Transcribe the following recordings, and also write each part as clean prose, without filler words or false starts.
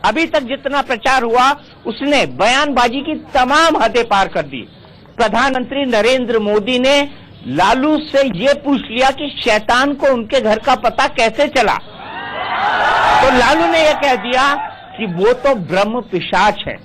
अभी तक जितना प्रचार हुआ उसने बयानबाजी की तमाम हदें पार कर दी। प्रधानमंत्री नरेंद्र मोदी ने लालू से ये पूछ लिया कि शैतान को उनके घर का पता कैसे चला, तो लालू ने यह कह दिया कि वो तो ब्रह्म पिशाच है।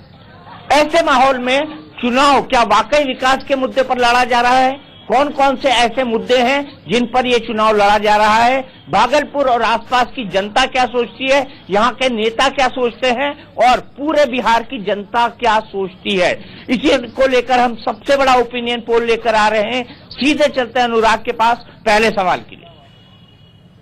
ऐसे माहौल में चुनाव क्या वाकई विकास के मुद्दे पर लड़ा जा रहा है? कौन कौन से ऐसे मुद्दे हैं जिन पर यह चुनाव लड़ा जा रहा है? भागलपुर और आसपास की जनता क्या सोचती है, यहाँ के नेता क्या सोचते हैं और पूरे बिहार की जनता क्या सोचती है, इसी को लेकर हम सबसे बड़ा ओपिनियन पोल लेकर आ रहे हैं। सीधे चलते हैं अनुराग के पास पहले सवाल के लिए।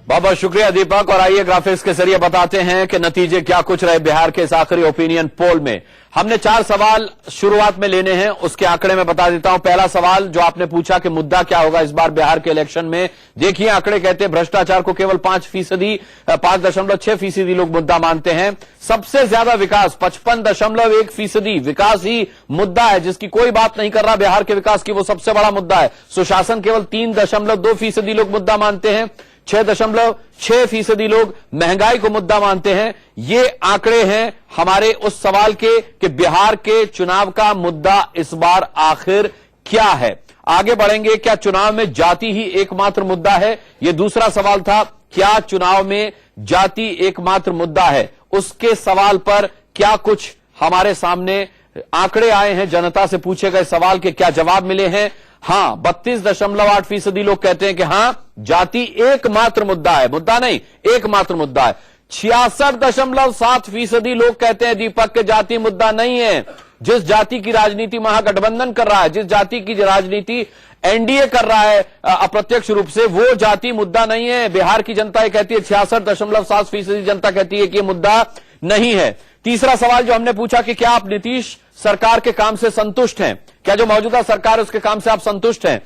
बहुत बहुत शुक्रिया दीपक। और आइए ग्राफिक्स के जरिए बताते हैं कि नतीजे क्या कुछ रहे बिहार के इस आखिरी ओपिनियन पोल में। हमने 4 सवाल शुरुआत में लेने हैं, उसके आंकड़े में बता देता हूं। पहला सवाल जो आपने पूछा कि मुद्दा क्या होगा इस बार बिहार के इलेक्शन में, देखिए आंकड़े कहते हैं भ्रष्टाचार को केवल 5.6% लोग मुद्दा मानते हैं। सबसे ज्यादा विकास 55.1% विकास ही मुद्दा है, जिसकी कोई बात नहीं कर रहा बिहार के विकास की, वो सबसे बड़ा मुद्दा है। सुशासन केवल 3.2% लोग मुद्दा मानते हैं। 6.6% लोग महंगाई को मुद्दा मानते हैं। ये आंकड़े हैं हमारे उस सवाल के कि बिहार के चुनाव का मुद्दा इस बार आखिर क्या है। आगे बढ़ेंगे, क्या चुनाव में जाति ही एकमात्र मुद्दा है? यह दूसरा सवाल था, क्या चुनाव में जाति एकमात्र मुद्दा है? उसके सवाल पर क्या कुछ हमारे सामने आंकड़े आए हैं, जनता से पूछे गए सवाल के क्या जवाब मिले हैं? हां, 32.8% लोग कहते हैं कि हां जाति एकमात्र मुद्दा है, मुद्दा नहीं एकमात्र मुद्दा है। 66.7% लोग कहते हैं दीपक के जाति मुद्दा नहीं है। जिस जाति की राजनीति महागठबंधन कर रहा है, जिस जाति की राजनीति एनडीए कर रहा है अप्रत्यक्ष रूप से, वो जाति मुद्दा नहीं है। बिहार की जनता ये कहती है, 66.7% जनता कहती है कि ये मुद्दा नहीं है। तीसरा सवाल जो हमने पूछा कि क्या आप नीतीश सरकार के काम से संतुष्ट हैं, क्या जो मौजूदा सरकार है उसके काम से आप संतुष्ट हैं?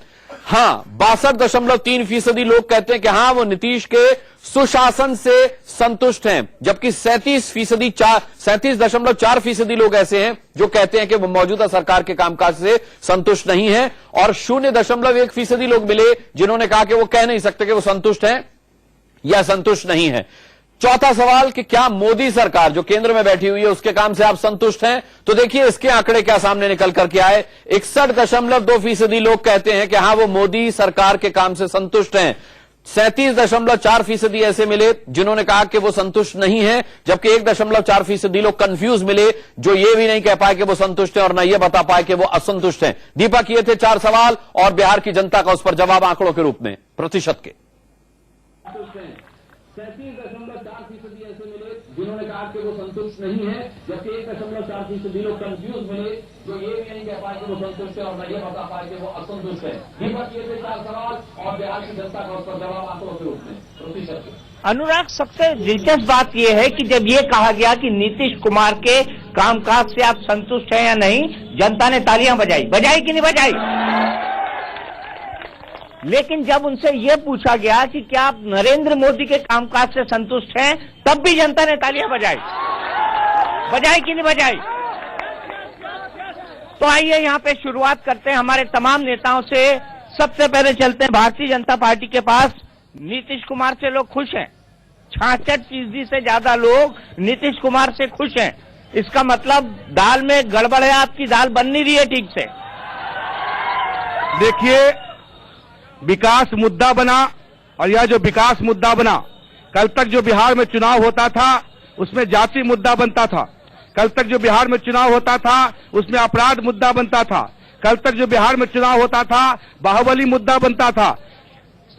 हां, 62.3% लोग कहते हैं कि हां वो नीतीश के सुशासन से संतुष्ट हैं, जबकि 37.4% लोग ऐसे हैं जो कहते हैं कि वो मौजूदा सरकार के कामकाज से संतुष्ट नहीं है, और 0.1% लोग मिले जिन्होंने कहा कि वो कह नहीं सकते कि वो संतुष्ट हैं या संतुष्ट नहीं है। चौथा सवाल कि क्या मोदी सरकार जो केंद्र में बैठी हुई है उसके काम से आप संतुष्ट हैं? तो देखिए इसके आंकड़े क्या सामने निकल करके आए। 61.2% लोग कहते हैं कि हां वो मोदी सरकार के काम से संतुष्ट हैं। 37.4% ऐसे मिले जिन्होंने कहा कि वो संतुष्ट नहीं है, जबकि 1.4% लोग कंफ्यूज मिले जो ये भी नहीं कह पाए कि वो संतुष्ट है और न ये बता पाए कि वो असंतुष्ट हैं। दीपक, ये थे 4 सवाल और बिहार की जनता का उस पर जवाब आंकड़ों के रूप में प्रतिशत के। 37.4% ऐसे मिले जिन्होंने कहा कि वो संतुष्ट नहीं है, जबकि 1.4% लोग कंफ्यूज मिले जो ये भी नहीं कह पाए कि वो संतुष्ट है और न ये बता पाए कि वो असंतुष्ट है। दीपक, ये थे 4 सवाल और बिहार की जनता का उस पर जवाब आंकड़ों के रूप में प्रतिशत के। अनुराग, सबसे दिलचस्प बात यह है कि जब ये कहा गया कि नीतीश कुमार के कामकाज से आप संतुष्ट हैं या नहीं, जनता ने तालियां बजाई कि नहीं बजाई? लेकिन जब उनसे यह पूछा गया कि क्या आप नरेंद्र मोदी के कामकाज से संतुष्ट हैं, तब भी जनता ने तालियां बजाई कि नहीं बजाई? तो आइए यहाँ पे शुरुआत करते हैं हमारे तमाम नेताओं से। सबसे पहले चलते हैं भारतीय जनता पार्टी के पास। नीतीश कुमार से लोग खुश हैं, 66% से ज्यादा लोग नीतीश कुमार से खुश हैं। इसका मतलब दाल में गड़बड़ है, आपकी दाल बन नहीं रही है ठीक से। देखिए, विकास मुद्दा बना, और यह जो विकास मुद्दा बना, कल तक जो बिहार में चुनाव होता था उसमें जाति मुद्दा बनता था। कल तक जो बिहार में चुनाव होता था उसमें अपराध मुद्दा बनता था। कल तक जो बिहार में चुनाव होता था बाहुबली मुद्दा बनता था।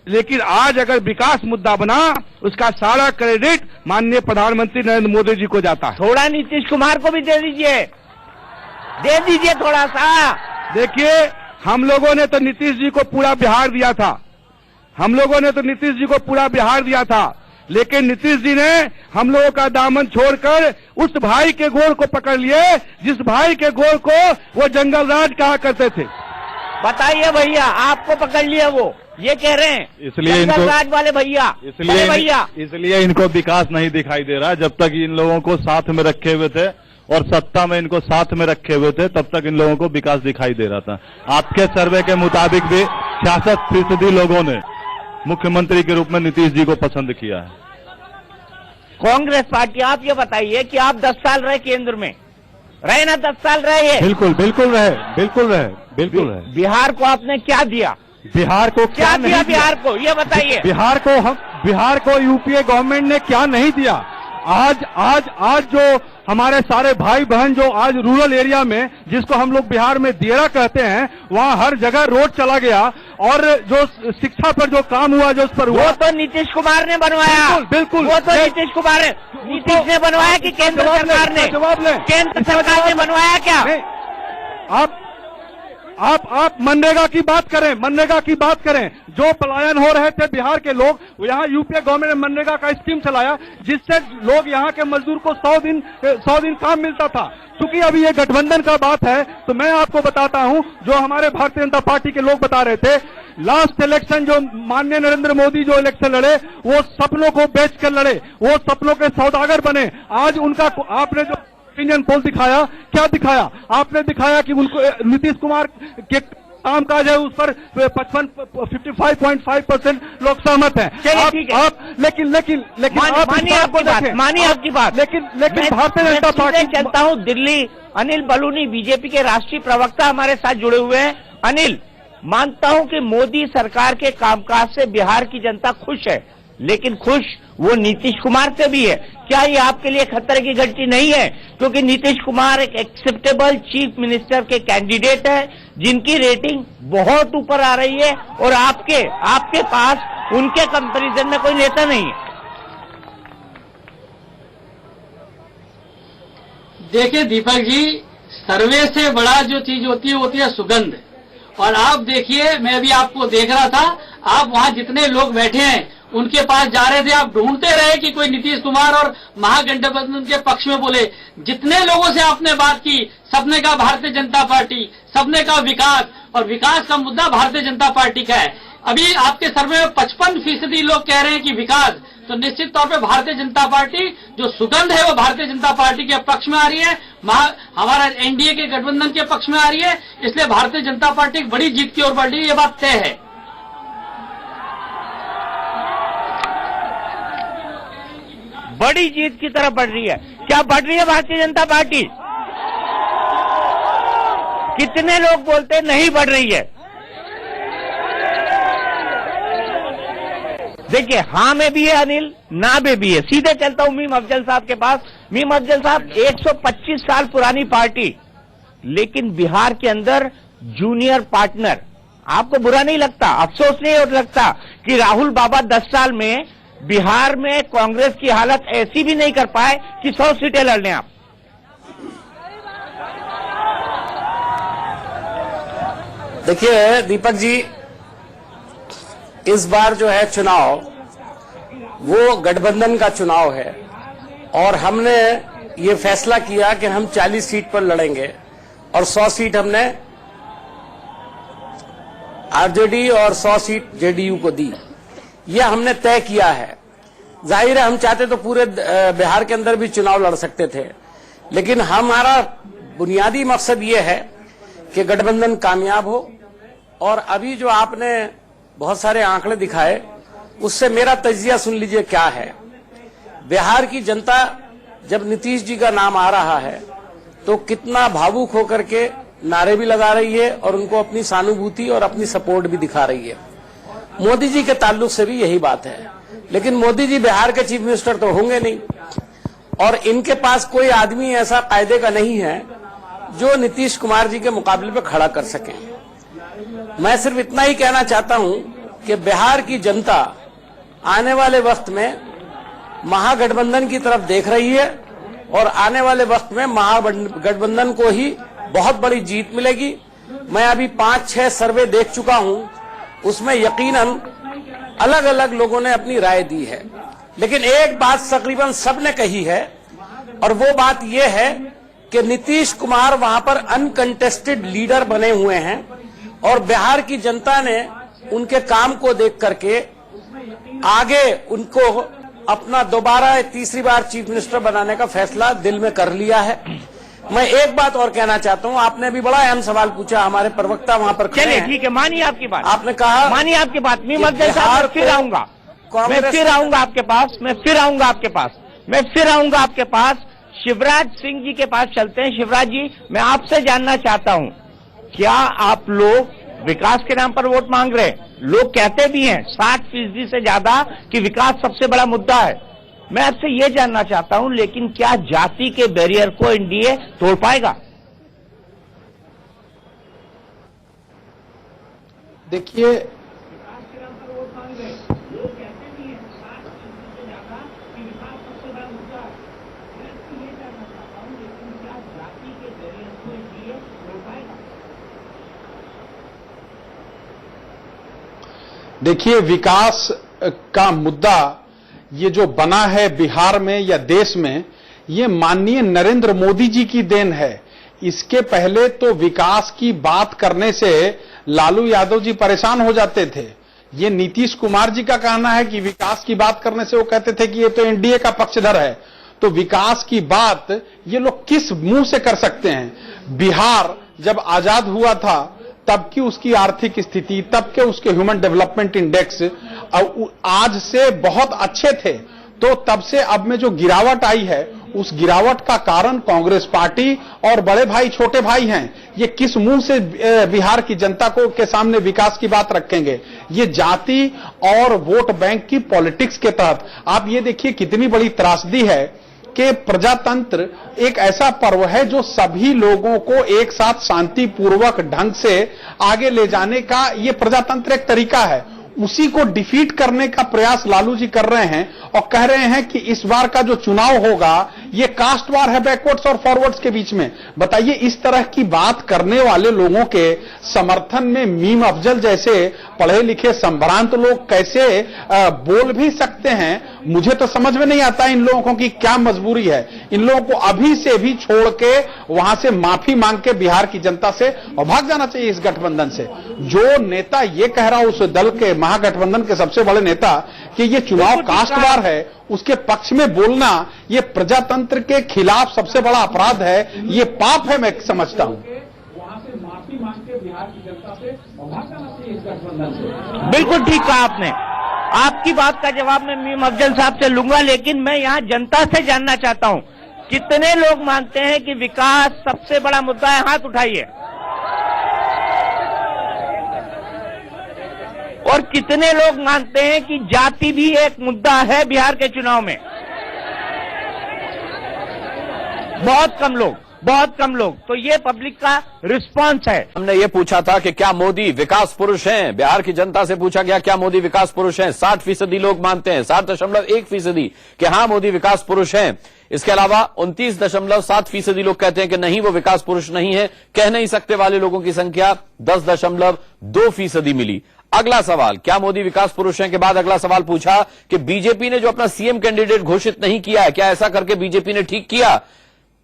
लेकिन आज अगर विकास मुद्दा बना, उसका सारा क्रेडिट माननीय प्रधानमंत्री नरेंद्र मोदी जी को जाता है। थोड़ा नीतीश कुमार को भी दे दीजिए थोड़ा सा। देखिए, हम लोगों ने तो नीतीश जी को पूरा बिहार दिया था, लेकिन नीतीश जी ने हम लोगों का दामन छोड़कर उस भाई के गोर को पकड़ लिए जिस भाई के गोर को वो जंगल राज कहा करते थे। बताइए भैया, आपको पकड़ लिया वो, ये कह रहे हैं इसलिए जंगल राज वाले भैया। इसलिए इनको विकास नहीं दिखाई दे रहा। जब तक इन लोगों को साथ में रखे हुए थे और सत्ता में इनको साथ में रखे हुए थे, तब तक इन लोगों को विकास दिखाई दे रहा था। आपके सर्वे के मुताबिक भी 66% लोगों ने मुख्यमंत्री के रूप में नीतीश जी को पसंद किया है। कांग्रेस पार्टी, आप ये बताइए कि आप 10 साल रहे केंद्र में, रहे ना 10 साल रहे ये? बिल्कुल बिल्कुल रहे। बिहार को आपने क्या दिया? बिहार को क्या दिया बिहार को, ये बताइए। बिहार को यूपीए गवर्नमेंट ने क्या नहीं दिया? आज जो हमारे सारे भाई बहन जो आज रूरल एरिया में, जिसको हम लोग बिहार में दियरा कहते हैं, वहाँ हर जगह रोड चला गया, और जो शिक्षा पर जो काम हुआ, जो उस पर हुआ, वो तो नीतीश कुमार ने बनवाया। बिल्कुल वो तो नीतीश ने बनवाया कि केंद्र सरकार ने? जवाब लें। केंद्र सरकार ने बनवाया क्या? आप मनरेगा की बात करें। जो पलायन हो रहे थे बिहार के लोग, यहाँ यूपीए गवर्नमेंट ने मनरेगा का स्कीम चलाया, जिससे लोग यहाँ के मजदूर को 100 दिन काम मिलता था। क्योंकि अभी ये गठबंधन का बात है, तो मैं आपको बताता हूँ, जो हमारे भारतीय जनता पार्टी के लोग बता रहे थे, लास्ट इलेक्शन जो माननीय नरेंद्र मोदी जो इलेक्शन लड़े, वो सपनों को बेच कर लड़े, वो सपनों के सौदागर बने। आज उनका आपने जो ओपिनियन पोल दिखाया, क्या दिखाया? आपने दिखाया कि उनको नीतीश कुमार के कामकाज है, उस पर 55.5% लोग सहमत हैं। लेकिन मानिए आपकी बात, लेकिन भारतीय जनता पार्टी चलता हूँ दिल्ली। अनिल बलूनी बीजेपी के राष्ट्रीय प्रवक्ता हमारे साथ जुड़े हुए हैं। अनिल, मानता हूँ कि मोदी सरकार के कामकाज से बिहार की जनता खुश है, लेकिन खुश वो नीतीश कुमार से भी है। क्या ये आपके लिए खतरे की घंटी नहीं है? क्योंकि नीतीश कुमार एक एक्सेप्टेबल चीफ मिनिस्टर के कैंडिडेट है, जिनकी रेटिंग बहुत ऊपर आ रही है, और आपके पास उनके कंपैरिजन में कोई नेता नहीं है। देखिए दीपक जी, सर्वे से बड़ा जो चीज होती है सुगंध। और आप देखिए, मैं भी आपको देख रहा था, आप वहां जितने लोग बैठे हैं उनके पास जा रहे थे, आप ढूंढते रहे कि कोई नीतीश कुमार और महागठबंधन के पक्ष में बोले। जितने लोगों से आपने बात की, सबने कहा भारतीय जनता पार्टी, सबने कहा विकास, और विकास का मुद्दा भारतीय जनता पार्टी का है। अभी आपके सर्वे में 55% लोग कह रहे हैं कि विकास, तो निश्चित तौर पे भारतीय जनता पार्टी जो सुगंध है वो भारतीय जनता पार्टी के पक्ष में आ रही है, हमारा एनडीए के गठबंधन के पक्ष में आ रही है। इसलिए भारतीय जनता पार्टी एक बड़ी जीत की ओर बढ़ रही है, ये बात तय है। बड़ी जीत की तरफ बढ़ रही है। क्या बढ़ रही है भारतीय जनता पार्टी? कितने लोग बोलते हैं नहीं बढ़ रही है? देखिए, हाँ में भी है अनिल, ना में भी है। सीधे चलता हूं मीम अफजल साहब के पास। मीम अफजल साहब, 125 साल पुरानी पार्टी, लेकिन बिहार के अंदर जूनियर पार्टनर। आपको बुरा नहीं लगता, अफसोस नहीं लगता कि राहुल बाबा 10 साल में बिहार में कांग्रेस की हालत ऐसी भी नहीं कर पाए कि 100 सीटें लड़ने आप? देखिए दीपक जी, इस बार जो है चुनाव, वो गठबंधन का चुनाव है, और हमने ये फैसला किया कि हम 40 सीट पर लड़ेंगे, और 100 सीट हमने आरजेडी और 100 सीट जेडीयू को दी। यह हमने तय किया है। जाहिर है हम चाहते तो पूरे बिहार के अंदर भी चुनाव लड़ सकते थे, लेकिन हमारा बुनियादी मकसद ये है कि गठबंधन कामयाब हो। और अभी जो आपने बहुत सारे आंकड़े दिखाए, उससे मेरा तजिया सुन लीजिए क्या है। बिहार की जनता जब नीतीश जी का नाम आ रहा है तो कितना भावुक होकर के नारे भी लगा रही है, और उनको अपनी सहानुभूति और अपनी सपोर्ट भी दिखा रही है। मोदी जी के ताल्लुक से भी यही बात है, लेकिन मोदी जी बिहार के चीफ मिनिस्टर तो होंगे नहीं, और इनके पास कोई आदमी ऐसा कायदे का नहीं है जो नीतीश कुमार जी के मुकाबले पे खड़ा कर सके। मैं सिर्फ इतना ही कहना चाहता हूं कि बिहार की जनता आने वाले वक्त में महागठबंधन की तरफ देख रही है, और आने वाले वक्त में महागठबंधन को ही बहुत बड़ी जीत मिलेगी। मैं अभी 5-6 सर्वे देख चुका हूं, उसमें यकीनन अलग अलग लोगों ने अपनी राय दी है, लेकिन एक बात तकरीबन सबने कही है, और वो बात यह है कि नीतीश कुमार वहां पर अनकंटेस्टेड लीडर बने हुए हैं, और बिहार की जनता ने उनके काम को देख करके आगे उनको अपना दोबारा तीसरी बार चीफ मिनिस्टर बनाने का फैसला दिल में कर लिया है। मैं एक बात और कहना चाहता हूं, आपने भी बड़ा अहम सवाल पूछा, हमारे प्रवक्ता वहां पर खड़े हैं। चलिए ठीक है, मानिए आपकी बात। आपने कहा, मानिए आपकी बात। मीम अफजल साहब, फिर आऊंगा, मैं फिर आऊंगा आपके पास, मैं फिर आऊंगा आपके पास। शिवराज सिंह जी के पास चलते हैं। शिवराज जी, मैं आपसे जानना चाहता हूं, क्या आप लोग विकास के नाम पर वोट मांग रहे हैं? लोग कहते भी हैं 60% से ज्यादा कि विकास सबसे बड़ा मुद्दा है। मैं आपसे यह जानना चाहता हूं, लेकिन क्या जाति के बैरियर को एनडीए तोड़ पाएगा? देखिए, देखिए विकास का मुद्दा ये जो बना है बिहार में या देश में, ये माननीय नरेंद्र मोदी जी की देन है। इसके पहले तो विकास की बात करने से लालू यादव जी परेशान हो जाते थे। ये नीतीश कुमार जी का कहना है कि विकास की बात करने से वो कहते थे कि ये तो एनडीए का पक्षधर है। तो विकास की बात ये लोग किस मुंह से कर सकते हैं? बिहार जब आजाद हुआ था तब की उसकी आर्थिक स्थिति, तब के उसके ह्यूमन डेवलपमेंट इंडेक्स आज से बहुत अच्छे थे। तो तब से अब में जो गिरावट आई है, उस गिरावट का कारण कांग्रेस पार्टी और बड़े भाई छोटे भाई हैं। ये किस मुंह से बिहार की जनता को के सामने विकास की बात रखेंगे? ये जाति और वोट बैंक की पॉलिटिक्स के तहत आप ये देखिए कितनी बड़ी त्रासदी है कि प्रजातंत्र एक ऐसा पर्व है जो सभी लोगों को एक साथ शांतिपूर्वक ढंग से आगे ले जाने का ये प्रजातंत्र एक तरीका है। उसी को डिफीट करने का प्रयास लालू जी कर रहे हैं और कह रहे हैं कि इस बार का जो चुनाव होगा ये कास्ट वार है बैकवर्ड्स और फॉरवर्ड्स के बीच में। बताइए, इस तरह की बात करने वाले लोगों के समर्थन में मीम अफजल जैसे पढ़े लिखे संभ्रांत लोग कैसे बोल भी सकते हैं? मुझे तो समझ में नहीं आता इन लोगों की क्या मजबूरी है। इन लोगों को अभी से भी छोड़ के वहां से माफी मांग के बिहार की जनता से और भाग जाना चाहिए इस गठबंधन से। जो नेता ये कह रहा उस दल के महागठबंधन के सबसे बड़े नेता कि ये चुनाव कास्टवार है, उसके पक्ष में बोलना ये प्रजातंत्र के खिलाफ सबसे बड़ा अपराध है, ये पाप है, मैं समझता हूं। वहां से माफी मांग के बिहार की जनता से और भाग जाना चाहिए इस गठबंधन से। बिल्कुल ठीक कहा आपने। आपकी बात का जवाब मैं मीम अफजल साहब से लूंगा, लेकिन मैं यहां जनता से जानना चाहता हूं, कितने लोग मानते हैं कि विकास सबसे बड़ा मुद्दा है? हाथ उठाइए। और कितने लोग मानते हैं कि जाति भी एक मुद्दा है बिहार के चुनाव में? बहुत कम लोग, बहुत कम लोग। तो ये पब्लिक का रिस्पांस है। हमने ये पूछा था कि क्या मोदी विकास पुरुष हैं? बिहार की जनता से पूछा गया क्या मोदी विकास पुरुष हैं? 60% लोग मानते हैं, 60.1% कि हां मोदी विकास पुरुष हैं। इसके अलावा 29.7% लोग कहते हैं कि नहीं, वो विकास पुरुष नहीं है। कह नहीं सकते वाले लोगों की संख्या 10.2% मिली। अगला सवाल, क्या मोदी विकास पुरुष हैं के बाद अगला सवाल पूछा कि बीजेपी ने जो अपना सीएम कैंडिडेट घोषित नहीं किया है, क्या ऐसा करके बीजेपी ने ठीक किया?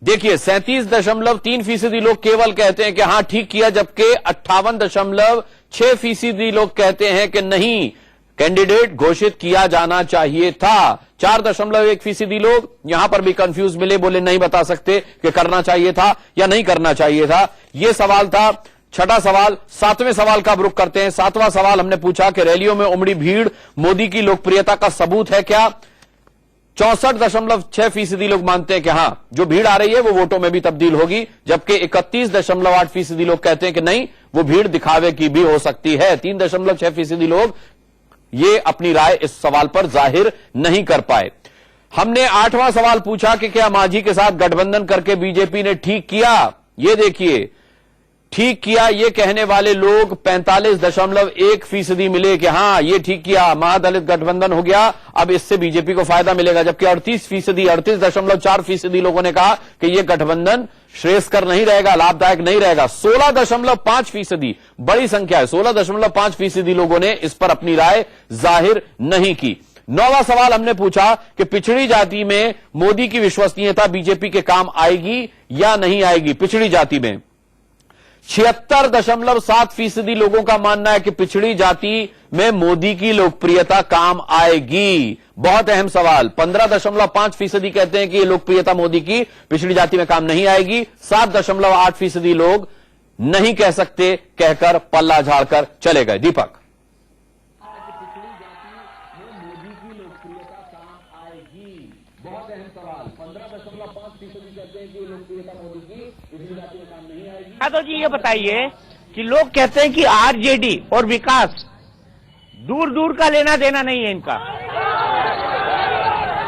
देखिए 37.3% लोग केवल कहते हैं कि हां ठीक किया, जबकि 58.6% लोग कहते हैं कि नहीं, कैंडिडेट घोषित किया जाना चाहिए था। 4.1% लोग यहां पर भी कंफ्यूज मिले, बोले नहीं बता सकते कि करना चाहिए था या नहीं करना चाहिए था। यह सवाल था। छठा सवाल, 7वें सवाल का रुख करते हैं। 7वां सवाल हमने पूछा कि रैलियों में उमड़ी भीड़ मोदी की लोकप्रियता का सबूत है क्या? 64.6% लोग मानते हैं कि हां, जो भीड़ आ रही है वो वोटों में भी तब्दील होगी, जबकि 31.8% लोग कहते हैं कि नहीं, वो भीड़ दिखावे की भी हो सकती है। 3.6% लोग ये अपनी राय इस सवाल पर जाहिर नहीं कर पाए। हमने 8वां सवाल पूछा कि क्या मांझी के साथ गठबंधन करके बीजेपी ने ठीक किया? ये देखिए, ठीक किया ये कहने वाले लोग 45.1% मिले कि हां ये ठीक किया, महादलित गठबंधन हो गया, अब इससे बीजेपी को फायदा मिलेगा, जबकि 38.4% लोगों ने कहा कि यह गठबंधन श्रेयस्कर नहीं रहेगा, लाभदायक नहीं रहेगा। 16.5%, बड़ी संख्या है, 16.5% लोगों ने इस पर अपनी राय जाहिर नहीं की। 9वां सवाल हमने पूछा कि पिछड़ी जाति में मोदी की विश्वसनीयता बीजेपी के काम आएगी या नहीं आएगी? पिछड़ी जाति में 76.7% लोगों का मानना है कि पिछड़ी जाति में मोदी की लोकप्रियता काम आएगी। बहुत अहम सवाल। 15.5% कहते हैं कि ये लोकप्रियता मोदी की पिछड़ी जाति में काम नहीं आएगी। 7.8% लोग नहीं कह सकते, कहकर पल्ला झाड़कर चले गए। दीपक, बहुत अहम सवाल, 15.5% कहते हैं कि लोकप्रियता मोदी की पिछली जाति में काम नहीं आएगी। यादव जी ये बताइए कि लोग कहते हैं कि आरजेडी और विकास दूर दूर का लेना देना नहीं है इनका।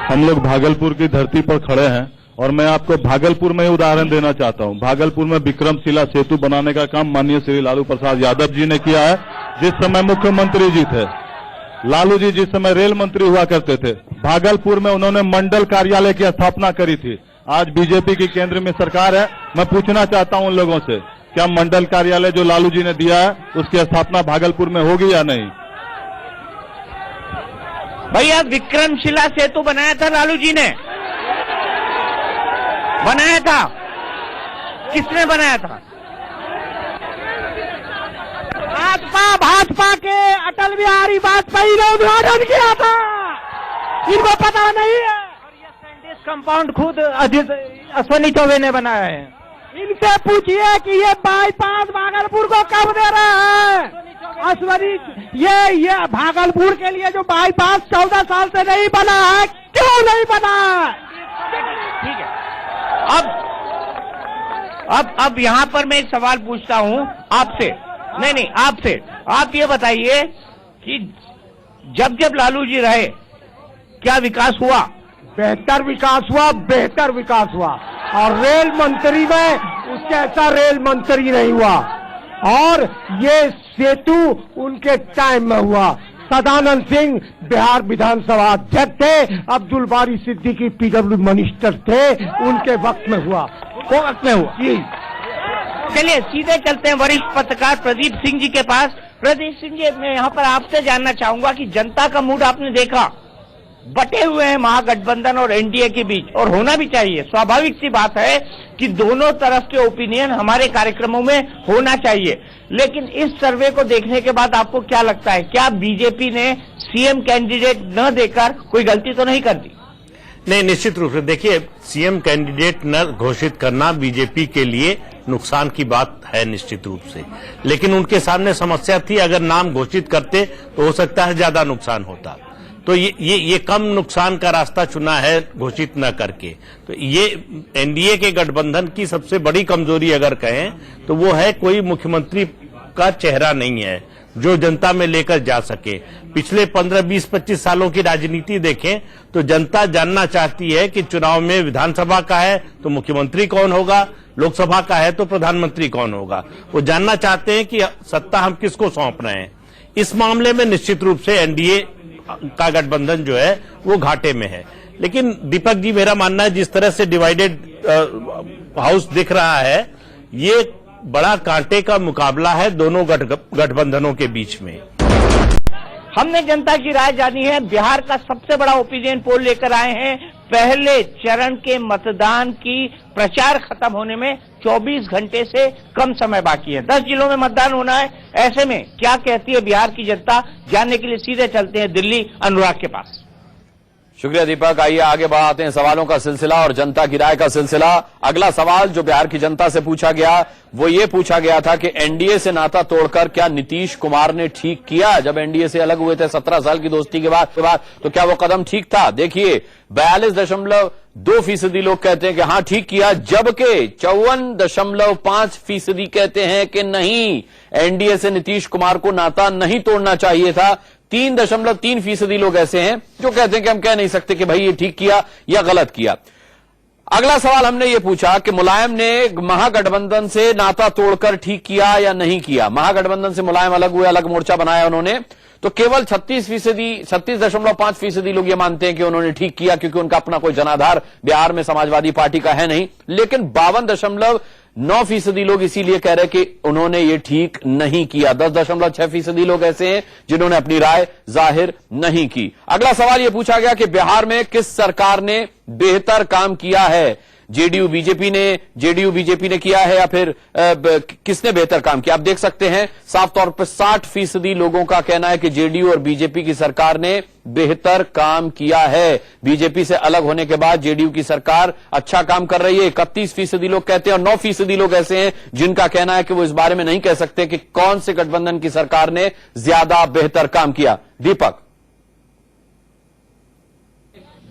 हम लोग भागलपुर की धरती पर खड़े हैं और मैं आपको भागलपुर में उदाहरण देना चाहता हूं। भागलपुर में विक्रमशिला सेतु बनाने का काम माननीय श्री लालू प्रसाद यादव जी ने किया है। जिस समय मुख्यमंत्री जी थे, लालू जी जिस समय रेल मंत्री हुआ करते थे, भागलपुर में उन्होंने मंडल कार्यालय की स्थापना करी थी। आज बीजेपी की केंद्र में सरकार है। मैं पूछना चाहता हूं उन लोगों से, क्या मंडल कार्यालय जो लालू जी ने दिया है उसकी स्थापना भागलपुर में होगी या नहीं? भैया विक्रमशिला सेतु बनाया था लालू जी ने, बनाया था। किसने बनाया था? भाजपा के अटल बिहारी वाजपेयी ने उद्घाटन किया था। इनको पता नहीं है। और ये सैंडिस कंपाउंड खुद अश्विनी चौबे ने बनाया है। इनसे पूछिए कि ये बाईपास भागलपुर को कब दे रहा है। अश्विनी, ये भागलपुर के लिए जो बाईपास 14 साल से नहीं बना है, क्यों नहीं बना है? ठीक है। अब यहां पर मैं एक सवाल पूछता हूं आपसे, नहीं आपसे। आप ये बताइए कि जब जब लालू जी रहे क्या विकास हुआ? बेहतर विकास हुआ, बेहतर विकास हुआ। और रेल मंत्री में उसके ऐसा रेल मंत्री नहीं हुआ। और ये सेतु उनके टाइम में हुआ। सदानंद सिंह बिहार विधानसभा अध्यक्ष थे, अब्दुल बारी सिद्दीकी पीडब्ल्यू मिनिस्टर थे, उनके वक्त में हुआ। वो वक्त में हुआ जी। चलिए सीधे चलते हैं वरिष्ठ पत्रकार प्रदीप सिंह जी के पास। प्रदीप सिंह जी, मैं यहाँ पर आपसे जानना चाहूंगा कि जनता का मूड आपने देखा, बटे हुए हैं महागठबंधन और एनडीए के बीच, और होना भी चाहिए। स्वाभाविक सी बात है कि दोनों तरफ के ओपिनियन हमारे कार्यक्रमों में होना चाहिए। लेकिन इस सर्वे को देखने के बाद आपको क्या लगता है, क्या बीजेपी ने सीएम कैंडिडेट न देकर कोई गलती तो नहीं कर दी? नहीं, निश्चित रूप से देखिए, सीएम कैंडिडेट न घोषित करना बीजेपी के लिए नुकसान की बात है निश्चित रूप से। लेकिन उनके सामने समस्या थी, अगर नाम घोषित करते तो हो सकता है ज्यादा नुकसान होता। तो ये कम नुकसान का रास्ता चुना है घोषित न करके। तो ये एनडीए के गठबंधन की सबसे बड़ी कमजोरी अगर कहें तो वो है कोई मुख्यमंत्री का चेहरा नहीं है जो जनता में लेकर जा सके। पिछले 15, 20, 25 सालों की राजनीति देखें तो जनता जानना चाहती है कि चुनाव में विधानसभा का है तो मुख्यमंत्री कौन होगा, लोकसभा का है तो प्रधानमंत्री कौन होगा। वो जानना चाहते हैं कि सत्ता हम किसको सौंप रहे हैं। इस मामले में निश्चित रूप से एनडीए का गठबंधन जो है वो घाटे में है। लेकिन दीपक जी, मेरा मानना है जिस तरह से डिवाइडेड हाउस दिख रहा है, ये बड़ा कांटे का मुकाबला है दोनों गठबंधनों के बीच में। हमने जनता की राय जानी है। बिहार का सबसे बड़ा ओपिनियन पोल लेकर आए हैं। पहले चरण के मतदान की प्रचार खत्म होने में 24 घंटे से कम समय बाकी है। 10 जिलों में मतदान होना है। ऐसे में क्या कहती है बिहार की जनता, जानने के लिए सीधे चलते हैं दिल्ली, अनुराग के पास। शुक्रिया दीपक। आइए आगे बढ़ाते हैं सवालों का सिलसिला और जनता की राय का सिलसिला। अगला सवाल जो बिहार की जनता से पूछा गया वो ये पूछा गया था कि एनडीए से नाता तोड़कर क्या नीतीश कुमार ने ठीक किया? जब एनडीए से अलग हुए थे 17 साल की दोस्ती के बाद तो क्या वो कदम ठीक था? देखिए 42.2% लोग कहते हैं कि हाँ ठीक किया, जबकि 54.5% कहते हैं कि नहीं, एनडीए से नीतीश कुमार को नाता नहीं तोड़ना चाहिए था। 3.3% लोग ऐसे हैं जो कहते हैं कि हम कह नहीं सकते कि भाई ये ठीक किया या गलत किया। अगला सवाल हमने ये पूछा कि मुलायम ने महागठबंधन से नाता तोड़कर ठीक किया या नहीं किया। महागठबंधन से मुलायम अलग हुए, अलग मोर्चा बनाया उन्होंने, तो केवल 36.5% लोग ये मानते हैं कि उन्होंने ठीक किया, क्योंकि उनका अपना कोई जनाधार बिहार में समाजवादी पार्टी का है नहीं। लेकिन 52.9% लोग इसीलिए कह रहे कि उन्होंने ये ठीक नहीं किया। 10.6% लोग ऐसे हैं जिन्होंने अपनी राय जाहिर नहीं की। अगला सवाल यह पूछा गया कि बिहार में किस सरकार ने बेहतर काम किया है? जेडीयू बीजेपी ने किया है या फिर किसने बेहतर काम किया? आप देख सकते हैं साफ तौर पर 60% लोगों का कहना है कि जेडीयू और बीजेपी की सरकार ने बेहतर काम किया है। बीजेपी से अलग होने के बाद जेडीयू की सरकार अच्छा काम कर रही है, 31% लोग कहते हैं, और 9% लोग ऐसे हैं जिनका कहना है कि वो इस बारे में नहीं कह सकते कि कौन से गठबंधन की सरकार ने ज्यादा बेहतर काम किया। दीपक,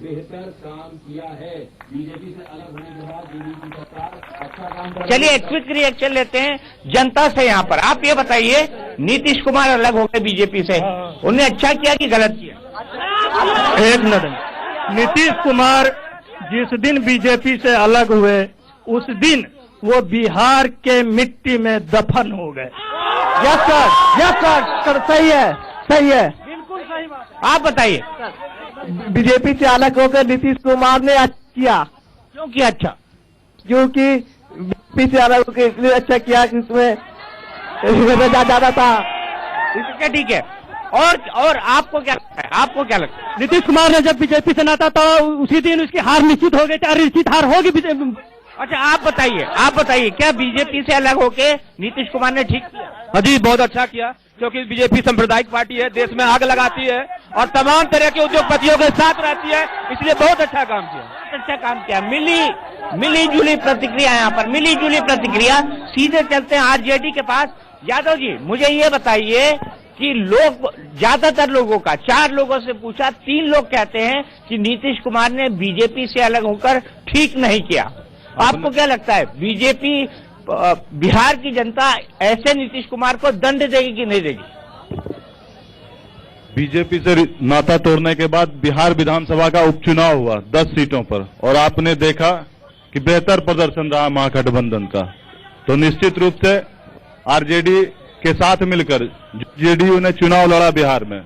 बेहतर काम किया है। बीजेपी से अलग होने के बाद जेडीयू की सरकार अच्छा काम कर। चलिए क्विक रिएक्शन लेते हैं जनता से यहाँ पर। आप ये बताइए, नीतीश कुमार अलग हो गए बीजेपी से, उन्होंने अच्छा किया कि गलत किया? एक मिनट, नीतीश कुमार जिस दिन बीजेपी से अलग हुए उस दिन वो बिहार के मिट्टी में दफन हो गए। यस सर, सही है, सही है, बिल्कुल सही बात। आप बताइए। बीजेपी से अलग होकर नीतीश कुमार ने अच्छा किया। क्यों किया अच्छा? क्योंकि बीजेपी से अलग होकर इसलिए अच्छा किया कि उसमें ज्यादा था। ठीक है। और आपको क्या लगता है? आपको क्या लगता है? नीतीश कुमार ने जब बीजेपी से नाता तो उसी दिन उसकी हार निश्चित हो गई थी, निश्चित हार होगी। अच्छा आप बताइए क्या बीजेपी से अलग होके नीतीश कुमार ने ठीक किया? हाँ जी, बहुत अच्छा किया, क्योंकि बीजेपी सांप्रदायिक पार्टी है, देश में आग लगाती है और तमाम तरह के उद्योगपतियों के साथ रहती है, इसलिए बहुत अच्छा काम किया। बहुत अच्छा काम किया। मिली जुली प्रतिक्रिया यहाँ पर, मिली जुली प्रतिक्रिया। सीधे चलते हैं आरजेडी के पास। यादव जी, मुझे ये बताइए कि लोग, ज्यादातर लोगों का, 4 लोगों से पूछा, 3 लोग कहते हैं कि नीतीश कुमार ने बीजेपी से अलग होकर ठीक नहीं किया। आपको क्या लगता है, बीजेपी, बिहार की जनता ऐसे नीतीश कुमार को दंड देगी कि नहीं देगी? बीजेपी से नाता तोड़ने के बाद बिहार विधानसभा का उपचुनाव हुआ 10 सीटों पर, और आपने देखा कि बेहतर प्रदर्शन रहा महागठबंधन का। तो निश्चित रूप से आरजेडी के साथ मिलकर जेडीयू ने चुनाव लड़ा बिहार में,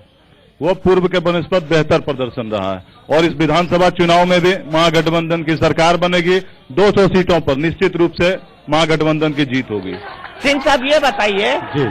वो पूर्व के बनस्पत बेहतर प्रदर्शन रहा है। और इस विधानसभा चुनाव में भी महागठबंधन की सरकार बनेगी। 200 सीटों पर निश्चित रूप से महागठबंधन की जीत होगी। सिंह साहब ये बताइए जी,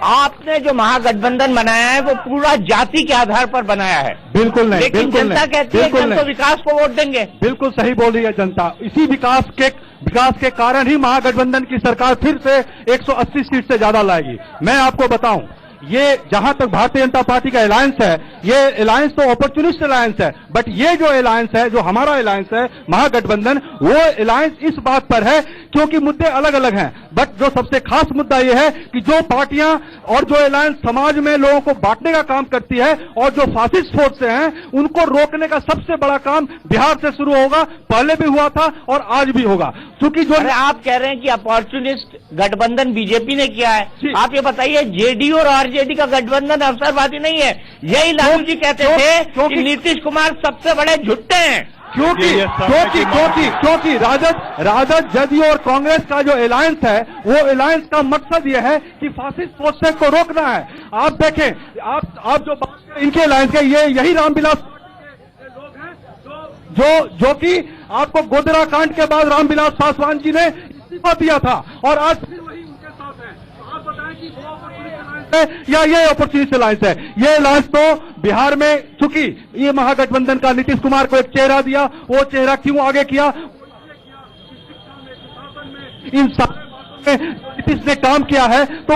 आपने जो महागठबंधन बनाया है वो पूरा जाति के आधार पर बनाया है। बिल्कुल नहीं, लेकिन बिल्कुल जनता नहीं, कहती है कि बिल्कुल हम तो नहीं। विकास को वोट देंगे। बिल्कुल सही बोल रही है जनता। इसी विकास के कारण ही महागठबंधन की सरकार फिर से 180 सीट से ज्यादा लाएगी। मैं आपको बताऊं, ये जहां तक भारतीय जनता पार्टी का अलायंस है, ये अलायंस तो अपॉर्चुनिस्ट अलायंस है, बट ये जो अलायंस है, जो हमारा अलायंस है महागठबंधन, वो अलायंस इस बात पर है क्योंकि मुद्दे अलग अलग हैं। बट जो सबसे खास मुद्दा ये है कि जो पार्टियां और जो अलायंस समाज में लोगों को बांटने का काम करती है और जो फासिस्ट फोर्स से हैं, उनको रोकने का सबसे बड़ा काम बिहार से शुरू होगा। पहले भी हुआ था और आज भी होगा। क्योंकि जो आप कह रहे हैं कि अपॉर्चुनिस्ट गठबंधन बीजेपी ने किया है, आप ये बताइए जेडीयू और आरजेडी का गठबंधन अवसरवादी नहीं है। यही लालू जी कहते थे कि नीतीश कुमार सबसे बड़े झुट्टे हैं। क्योंकि राजद जदयू और कांग्रेस का जो अलायंस है, वो अलायंस का मकसद ये है कि फासिस्ट फोर्सेस को रोकना है। आप देखें, आप जो बात इनके अलायंस के, ये यही रामविलास लोग हैं जो कि आपको गोधरा कांड के बाद रामविलास पासवान जी ने इस्तीफा दिया था और आज फिर वही उनके साथ है। आप बताएं कि वो अपॉर्चुनिस्ट अलायंस है या ये अपॉर्चुनिस्ट अलायंस है? ये अलायंस तो बिहार में, चूंकि ये महागठबंधन का नीतीश कुमार को एक चेहरा दिया, वो चेहरा क्यों आगे किया? इन सब नीतीश ने काम किया है तो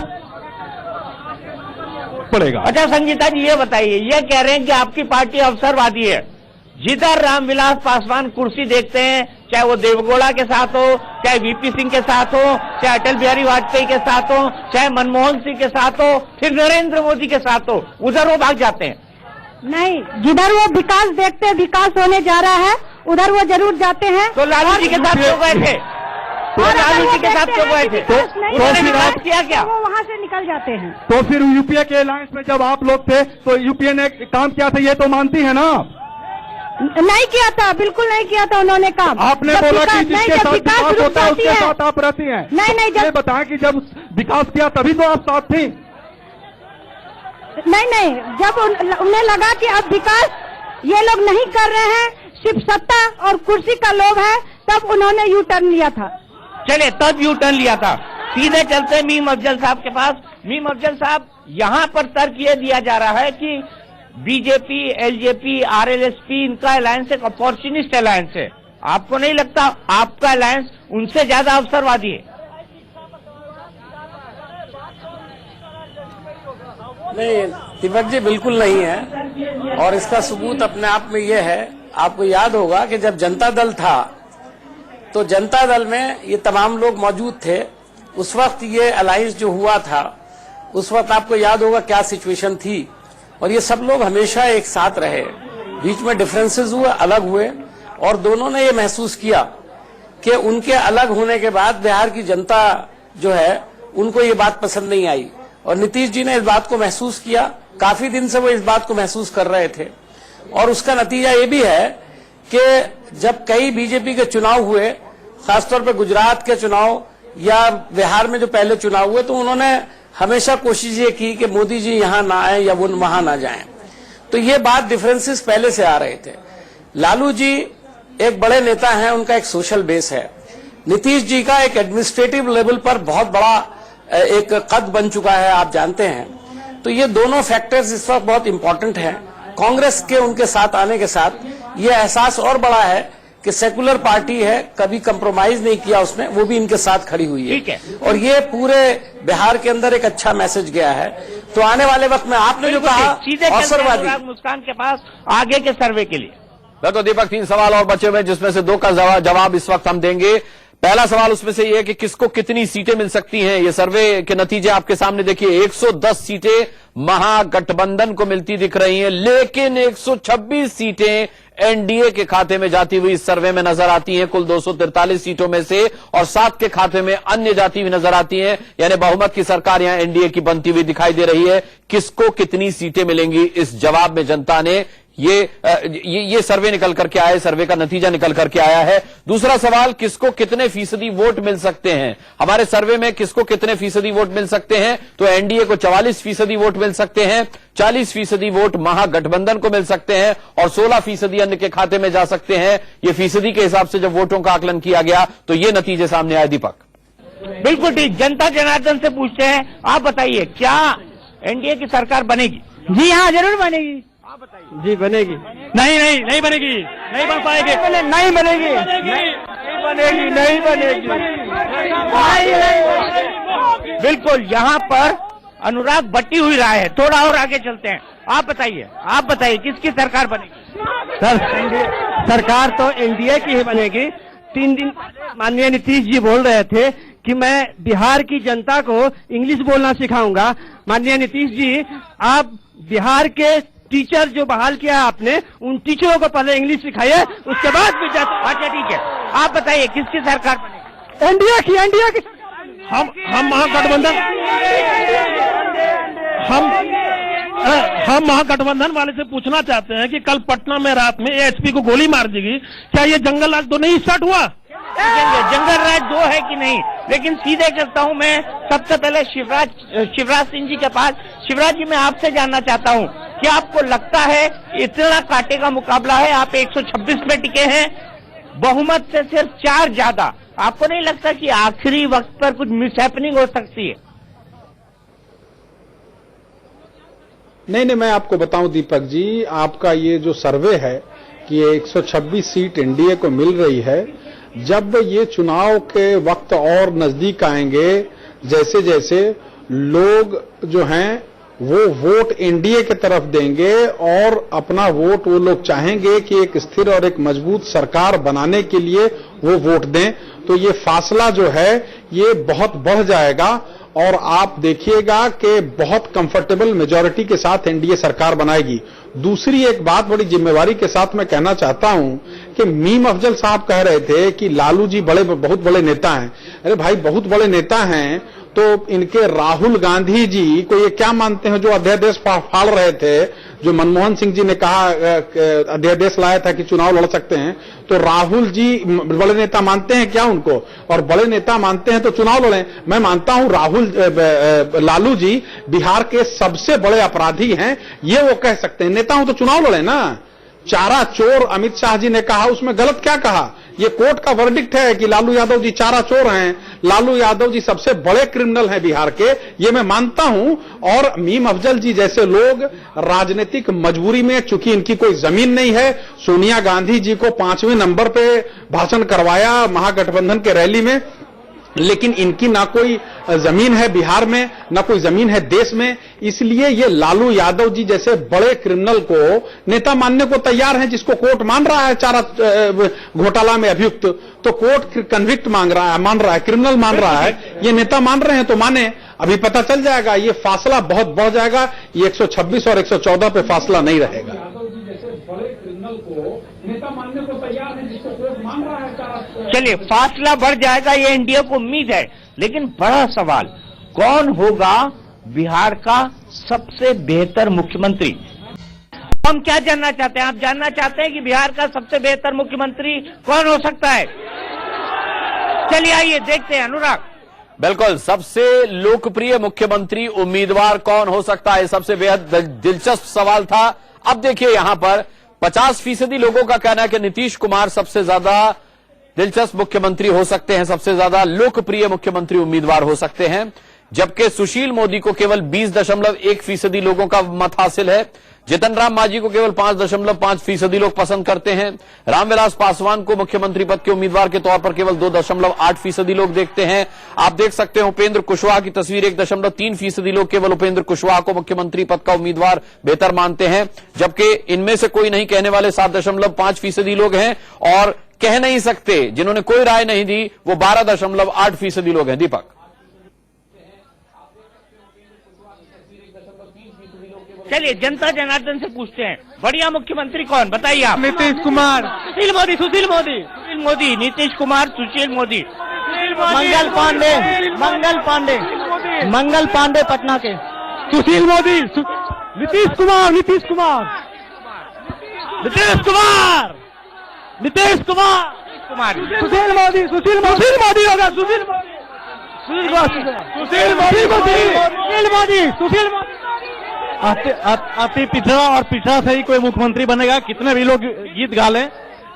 पड़ेगा। अच्छा संगीता जी ये बताइए, ये कह रहे हैं कि आपकी पार्टी अवसरवादी है। जिधर रामविलास पासवान कुर्सी देखते हैं, चाहे वो देवगौड़ा के साथ हो, चाहे वीपी सिंह के साथ हो, चाहे अटल बिहारी वाजपेयी के साथ हो, चाहे मनमोहन सिंह के साथ हो, फिर नरेंद्र मोदी के साथ हो, उधर वो भाग जाते हैं। नहीं, जिधर वो विकास देखते हैं, विकास होने जा रहा है, उधर वो जरूर जाते हैं। तो लालू जी के साथ क्यों गए थे? लालू जी के साथ क्यों गए थे? उन्होंने विकास किया क्या? वो वहाँ से निकल जाते हैं। तो फिर यूपीए के अलायंस में जब आप लोग थे तो यूपीए ने काम किया था, ये तो मानती है ना? नहीं किया था, बिल्कुल नहीं किया था उन्होंने काम। आपने बोला कि जिसके साथ विकास होता है उसके साथ आप रहती हैं। नहीं, जब बताएं कि जब विकास किया तभी तो आप साथ थी। नहीं, जब उन्हें लगा कि अब विकास ये लोग नहीं कर रहे हैं, सिर्फ सत्ता और कुर्सी का लोभ है, तब उन्होंने यू टर्न लिया था। चले, तब यू टर्न लिया था। सीधे चलते मीम अफजल साहब के पास। मीम अफजल साहब, यहाँ पर तर्क ये दिया जा रहा है कि बीजेपी, एलजेपी, आरएलएसपी, इनका अलायंस एक अपॉर्चुनिस्ट अलायंस है। आपको नहीं लगता आपका अलायंस उनसे ज्यादा अवसरवादी है? नहीं दीपक जी, बिल्कुल नहीं है। और इसका सबूत अपने आप में ये है, आपको याद होगा कि जब जनता दल था तो जनता दल में ये तमाम लोग मौजूद थे। उस वक्त ये अलायंस जो हुआ था, उस वक्त आपको याद होगा क्या सिचुएशन थी, और ये सब लोग हमेशा एक साथ रहे। बीच में डिफरेंसेस हुए, अलग हुए, और दोनों ने ये महसूस किया कि उनके अलग होने के बाद बिहार की जनता जो है उनको ये बात पसंद नहीं आई, और नीतीश जी ने इस बात को महसूस किया। काफी दिन से वो इस बात को महसूस कर रहे थे, और उसका नतीजा ये भी है कि जब कई बीजेपी के चुनाव हुए, खासतौर पर गुजरात के चुनाव या बिहार में जो पहले चुनाव हुए, तो उन्होंने हमेशा कोशिश ये की कि मोदी जी यहां ना आए या वो वहां ना जाएं। तो ये बात डिफरेंसेस पहले से आ रहे थे। लालू जी एक बड़े नेता हैं, उनका एक सोशल बेस है। नीतीश जी का एक एडमिनिस्ट्रेटिव लेवल पर बहुत बड़ा एक कद बन चुका है, आप जानते हैं। तो ये दोनों फैक्टर्स इस वक्त बहुत इंपॉर्टेंट हैं। कांग्रेस के उनके साथ आने के साथ ये एहसास और बड़ा है कि सेकुलर पार्टी है, कभी कंप्रोमाइज नहीं किया उसने, वो भी इनके साथ खड़ी हुई है। ठीक है। और ये पूरे बिहार के अंदर एक अच्छा मैसेज गया है। तो आने वाले वक्त में आपने जो कहा अवसरवादी, मुस्कान के पास आगे के सर्वे के लिए। बिल्कुल दीपक, 3 सवाल और बचे हुए जिसमें से 2 का जवाब इस वक्त हम देंगे। पहला सवाल उसमें से ये है कि किसको कितनी सीटें मिल सकती हैं। ये सर्वे के नतीजे आपके सामने देखिए। 110 सीटें महागठबंधन को मिलती दिख रही हैं, लेकिन 126 सीटें एनडीए के खाते में जाती हुई इस सर्वे में नजर आती हैं कुल 243 सीटों में से, और 7 के खाते में अन्य जाती हुई नजर आती हैं। यानी बहुमत की सरकार यहां एनडीए की बनती हुई दिखाई दे रही है। किसको कितनी सीटें मिलेंगी, इस जवाब में जनता ने ये सर्वे निकल करके आया, सर्वे का नतीजा निकल करके आया है। दूसरा सवाल, किसको कितने फीसदी वोट मिल सकते हैं। हमारे सर्वे में किसको कितने फीसदी वोट मिल सकते हैं, तो एनडीए को 44% वोट मिल सकते हैं, 40% वोट महागठबंधन को मिल सकते हैं, और 16% अन्य के खाते में जा सकते हैं। ये फीसदी के हिसाब से जब वोटों का आकलन किया गया तो ये नतीजे सामने आए। दीपक, बिल्कुल ठीक। जनता जनार्दन से पूछते हैं, आप बताइए क्या एनडीए की सरकार बनेगी? जी हाँ, जरूर बनेगी। आप बताइए। जी बनेगी। नहीं बनेगी, नहीं बन पाएगी, नहीं बनेगी, नहीं बनेगी। बिल्कुल, यहाँ पर अनुराग बटी हुई राय है। थोड़ा और आगे चलते हैं। आप बताइए किसकी सरकार बनेगी? सर, सरकार तो एनडीए की ही बनेगी। 3 दिन माननीय नीतीश जी बोल रहे थे कि मैं बिहार की जनता को इंग्लिश बोलना सिखाऊंगा। माननीय नीतीश जी, आप बिहार के टीचर जो बहाल किया है आपने, उन टीचरों को पहले इंग्लिश सिखाइए, उसके बाद भी अच्छा ठीक है। आप बताइए किसकी सरकार बनेगी? एनडीए की हम महागठबंधन, हम महागठबंधन वाले से पूछना चाहते हैं कि कल पटना में रात में एएसपी को गोली मार देगी, क्या ये जंगल राज तो नहीं स्टार्ट हुआ? जंगल राज 2 है कि नहीं, लेकिन सीधे करता हूं मैं सबसे पहले शिवराज सिंह जी के पास। शिवराज जी, मैं आपसे जानना चाहता हूं, क्या आपको लगता है इतना कांटे का मुकाबला है? आप 126 में टिके हैं, बहुमत से सिर्फ 4 ज्यादा। आपको नहीं लगता कि आखिरी वक्त पर कुछ मिसहैपनिंग हो सकती है? नहीं, मैं आपको बताऊं दीपक जी, आपका ये जो सर्वे है कि 126 सीट एनडीए को मिल रही है, जब ये चुनाव के वक्त और नजदीक आएंगे, जैसे जैसे लोग जो हैं वो वोट एनडीए की तरफ देंगे और अपना वोट वो लोग चाहेंगे कि एक स्थिर और एक मजबूत सरकार बनाने के लिए वो वोट दें, तो ये फासला जो है ये बहुत बढ़ जाएगा, और आप देखिएगा कि बहुत कंफर्टेबल मेजॉरिटी के साथ एनडीए सरकार बनाएगी। दूसरी एक बात बड़ी जिम्मेवारी के साथ मैं कहना चाहता हूं कि मीम अफजल साहब कह रहे थे कि लालू जी बहुत बड़े नेता हैं। अरे भाई, बहुत बड़े नेता हैं तो इनके राहुल गांधी जी को ये क्या मानते हैं जो अध्यादेश फाड़ रहे थे, जो मनमोहन सिंह जी ने कहा अध्यादेश लाया था कि चुनाव लड़ सकते हैं, तो राहुल जी बड़े नेता मानते हैं क्या उनको? और बड़े नेता मानते हैं तो चुनाव लड़ें। मैं मानता हूं लालू जी बिहार के सबसे बड़े अपराधी हैं, ये वो कह सकते हैं। नेता हूं तो चुनाव लड़े ना। चारा चोर अमित शाह जी ने कहा, उसमें गलत क्या कहा? ये कोर्ट का वर्डिक्ट है कि लालू यादव जी चारा चोर हैं, लालू यादव जी सबसे बड़े क्रिमिनल हैं बिहार के, ये मैं मानता हूं। और मीम अफजल जी जैसे लोग राजनीतिक मजबूरी में, चूंकि इनकी कोई जमीन नहीं है, सोनिया गांधी जी को 5वें नंबर पे भाषण करवाया महागठबंधन के रैली में, लेकिन इनकी ना कोई जमीन है बिहार में, ना कोई जमीन है देश में, इसलिए ये लालू यादव जी जैसे बड़े क्रिमिनल को नेता मानने को तैयार हैं, जिसको कोर्ट मान रहा है चारा घोटाला में अभियुक्त, तो कोर्ट कन्विक्ट मान रहा है, क्रिमिनल मान रहा है, ये नेता मान रहे हैं तो माने। अभी पता चल जाएगा, ये फासला बहुत बढ़ जाएगा, ये 126 और 114 पे फासला नहीं रहेगा। चलिए, फासला बढ़ जाएगा, ये एनडीए को उम्मीद है। लेकिन बड़ा सवाल, कौन होगा बिहार का सबसे बेहतर मुख्यमंत्री? हम क्या जानना चाहते हैं? आप जानना चाहते हैं कि बिहार का सबसे बेहतर मुख्यमंत्री कौन हो सकता है? चलिए आइए देखते हैं। अनुराग, बिल्कुल, सबसे लोकप्रिय मुख्यमंत्री उम्मीदवार कौन हो सकता है, सबसे बेहद दिलचस्प सवाल था। अब देखिए, यहां पर 50% लोगों का कहना है कि नीतीश कुमार सबसे ज्यादा दिलचस्प मुख्यमंत्री हो सकते हैं, सबसे ज्यादा लोकप्रिय मुख्यमंत्री उम्मीदवार हो सकते हैं, जबकि सुशील मोदी को केवल 20.1% लोगों का मत हासिल है। जीतन राम मांझी को केवल 5.5% लोग पसंद करते हैं। रामविलास पासवान को मुख्यमंत्री पद के उम्मीदवार के तौर पर केवल 2.8% लोग देखते हैं। आप देख सकते हैं उपेंद्र कुशवाहा की तस्वीर, 1.3% लोग केवल उपेंद्र कुशवाहा को मुख्यमंत्री पद का उम्मीदवार बेहतर मानते हैं, जबकि इनमें से कोई नहीं कहने वाले 7.5% लोग हैं, और कह नहीं सकते जिन्होंने कोई राय नहीं दी वो 12.8% लोग हैं। दीपक, चलिए जनता जनार्दन से पूछते हैं, बढ़िया मुख्यमंत्री कौन, बताइए आप। नीतीश कुमार, सुशील मोदी, सुशील मोदी, सुशील मोदी, नीतीश कुमार, सुशील मोदी, मंगल पांडे, मंगल पांडे पटना के, सुशील मोदी, नीतीश कुमार, नीतीश कुमार, नीतीश कुमार, नीतीश कुमार, सुशील मोदी, सुशील मोदी, सुशील मोदी होगा, सुशील मोदी, सुशील मोदी, सुशील मोदी, सुशील मोदी। अति पिछड़ा और पिछड़ा से ही कोई मुख्यमंत्री बनेगा। कितने भी लोग गीत गा लें,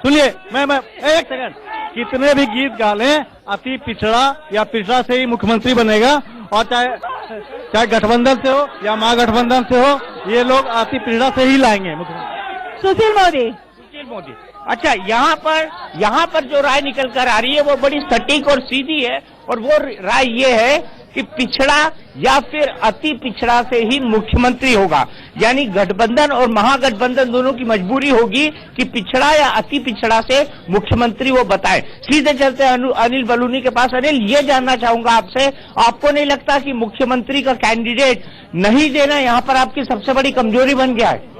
सुनिए, मैं एक सेकंड, कितने भी गीत गा लें, अति पिछड़ा या पिछड़ा से ही मुख्यमंत्री बनेगा। और चाहे गठबंधन से हो या महागठबंधन से हो, ये लोग अति पिछड़ा से ही लाएंगे मुख्यमंत्री। सुशील मोदी, सुशील मोदी। अच्छा, यहाँ पर जो राय निकल कर आ रही है वो बड़ी सटीक और सीधी है, और वो राय ये है कि पिछड़ा या फिर अति पिछड़ा से ही मुख्यमंत्री होगा। यानी गठबंधन और महागठबंधन दोनों की मजबूरी होगी कि पिछड़ा या अति पिछड़ा से मुख्यमंत्री वो बताए। सीधे चलते अनिल बलूनी के पास। अनिल, ये जानना चाहूंगा आपसे, आपको नहीं लगता कि मुख्यमंत्री का कैंडिडेट नहीं देना यहाँ पर आपकी सबसे बड़ी कमजोरी बन गया है?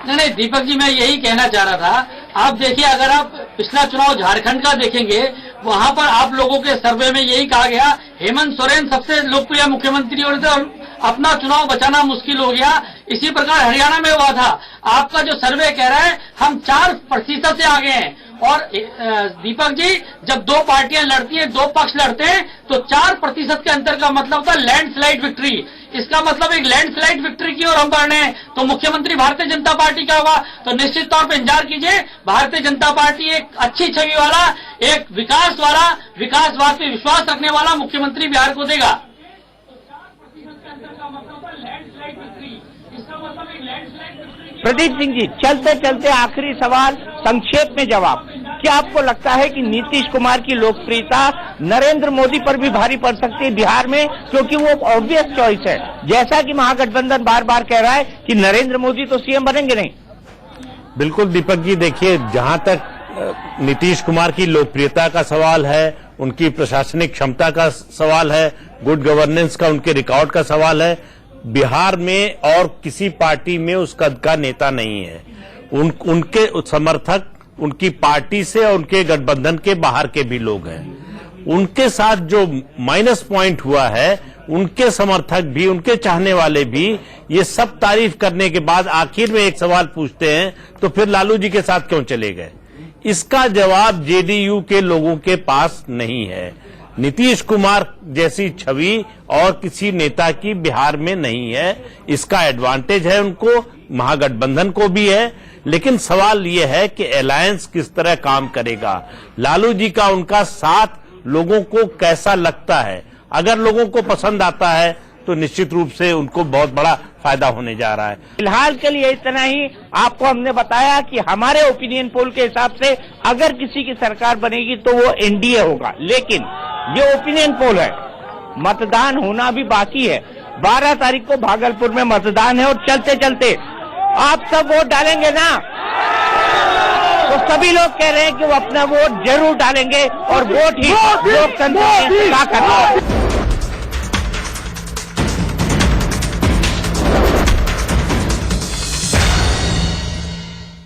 नहीं दीपक जी, मैं यही कहना चाह रहा था। आप देखिए, अगर आप पिछला चुनाव झारखंड का देखेंगे, वहां पर आप लोगों के सर्वे में यही कहा गया हेमंत सोरेन सबसे लोकप्रिय मुख्यमंत्री हो रहे थे और अपना चुनाव बचाना मुश्किल हो गया। इसी प्रकार हरियाणा में हुआ था। आपका जो सर्वे कह रहा है हम 4% से आगे हैं। और दीपक जी, जब दो पार्टियां लड़ती हैं, दो पक्ष लड़ते हैं, तो 4% के अंतर का मतलब होता है लैंडस्लाइड विक्ट्री। इसका मतलब एक लैंडस्लाइड विक्ट्री की ओर हम बढ़ रहे हैं, तो मुख्यमंत्री भारतीय जनता पार्टी का होगा। तो निश्चित तौर पर इंतजार कीजिए, भारतीय जनता पार्टी एक अच्छी छवि वाला, एक विकास वाला, विकासवाद पे विश्वास रखने वाला मुख्यमंत्री बिहार को देगा। प्रदीप सिंह जी, चलते चलते आखिरी सवाल, संक्षेप में जवाब। क्या आपको लगता है कि नीतीश कुमार की लोकप्रियता नरेंद्र मोदी पर भी भारी पड़ सकती है बिहार में, क्योंकि वो ऑब्वियस चॉइस है, जैसा कि महागठबंधन बार बार कह रहा है कि नरेंद्र मोदी तो सीएम बनेंगे नहीं? बिल्कुल दीपक जी, देखिए, जहां तक नीतीश कुमार की लोकप्रियता का सवाल है, उनकी प्रशासनिक क्षमता का सवाल है, गुड गवर्नेंस का, उनके रिकॉर्ड का सवाल है, बिहार में और किसी पार्टी में उस कद का नेता नहीं है। उनके समर्थक उनकी पार्टी से और उनके गठबंधन के बाहर के भी लोग हैं। उनके साथ जो माइनस पॉइंट हुआ है, उनके समर्थक भी, उनके चाहने वाले भी ये सब तारीफ करने के बाद आखिर में एक सवाल पूछते हैं, तो फिर लालू जी के साथ क्यों चले गए? इसका जवाब जेडीयू के लोगों के पास नहीं है। नीतीश कुमार जैसी छवि और किसी नेता की बिहार में नहीं है। इसका एडवांटेज है उनको, महागठबंधन को भी है, लेकिन सवाल यह है कि अलायंस किस तरह काम करेगा। लालू जी का उनका साथ लोगों को कैसा लगता है? अगर लोगों को पसंद आता है तो निश्चित रूप से उनको बहुत बड़ा फायदा होने जा रहा है। फिलहाल के लिए इतना ही। आपको हमने बताया कि हमारे ओपिनियन पोल के हिसाब से अगर किसी की सरकार बनेगी तो वो एनडीए होगा, लेकिन ये ओपिनियन पोल है, मतदान होना भी बाकी है। 12 तारीख को भागलपुर में मतदान है, और चलते चलते आप सब वोट डालेंगे ना? तो सभी लोग कह रहे हैं कि वो अपना वोट जरूर डालेंगे, और वोट ही लोकतंत्र की ताकत है।